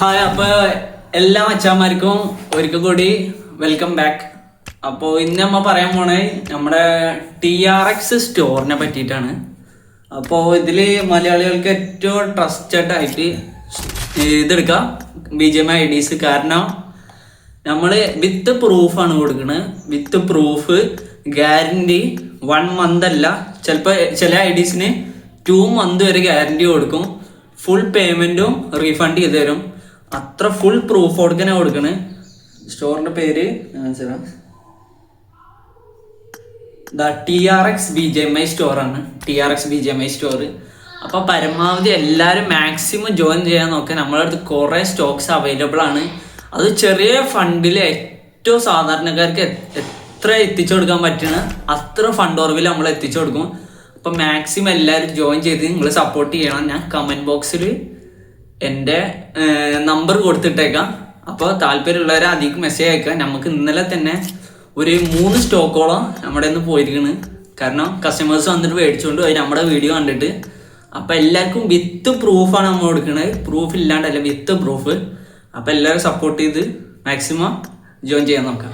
Hi, അപ്പോൾ എല്ലാ മച്ചാന്മാർക്കും ഒരിക്കൽ കൂടി വെൽക്കം ബാക്ക്. അപ്പോൾ ഇന്ന് നമ്മ പറയാൻ പോണേ നമ്മുടെ TRX സ്റ്റോറിനെ പറ്റിയിട്ടാണ്. അപ്പോൾ ഇതിൽ മലയാളികൾക്ക് ഏറ്റവും ട്രസ്റ്റഡ് ആയിട്ട് ഇതെടുക്കാം BGMI IDs. കാരണം നമ്മൾ വിത്ത് പ്രൂഫാണ് കൊടുക്കുന്നത്. വിത്ത് പ്രൂഫ്, ഗ്യാരണ്ടി 1 month അല്ല, ചിലപ്പോൾ ചില IDsന് 2 month വരെ ഗ്യാരണ്ടി കൊടുക്കും. ഫുൾ പേയ്മെൻറ്റും റീഫണ്ട് ചെയ്ത് തരും. അത്ര ഫുൾ പ്രൂഫ് കൊടുക്കാനാണ് കൊടുക്കണേ. സ്റ്റോറിൻ്റെ പേര് TRX BGMI സ്റ്റോറാണ്. TRX BGMI store. അപ്പോൾ പരമാവധി എല്ലാവരും മാക്സിമം ജോയിൻ ചെയ്യാൻ നോക്കുക. നമ്മളെ അടുത്ത് കുറേ സ്റ്റോക്സ് അവൈലബിൾ ആണ്. അത് ചെറിയ ഫണ്ടിൽ ഏറ്റവും സാധാരണക്കാർക്ക് എത്ര എത്തിച്ചു കൊടുക്കാൻ പറ്റുന്ന അത്ര ഫണ്ട് ഓർവിൽ നമ്മൾ എത്തിച്ചു കൊടുക്കും. അപ്പോൾ മാക്സിമം എല്ലാവരും ജോയിൻ ചെയ്ത് നിങ്ങൾ സപ്പോർട്ട് ചെയ്യണം. ഞാൻ കമൻറ്റ് ബോക്സിൽ എൻ്റെ നമ്പർ കൊടുത്തിട്ടേക്കാം. അപ്പോൾ താല്പര്യമുള്ളവരെ അധികം മെസ്സേജ് അയക്കാം. നമുക്ക് ഇന്നലെ തന്നെ ഒരു 3 സ്റ്റോക്കോളം നമ്മുടെ നിന്ന് പോയിരിക്കുന്നു. കാരണം കസ്റ്റമേഴ്സ് വന്നിട്ട് മേടിച്ചുകൊണ്ട് പോയി നമ്മുടെ വീഡിയോ കണ്ടിട്ട്. അപ്പോൾ എല്ലാവർക്കും വിത്ത് പ്രൂഫാണ് നമ്മൾ കൊടുക്കുന്നത്. പ്രൂഫ് ഇല്ലാണ്ടല്ല, വിത്ത് പ്രൂഫ്. അപ്പോൾ എല്ലാവരും സപ്പോർട്ട് ചെയ്ത് മാക്സിമം ജോയിൻ ചെയ്യാൻ നോക്കാം.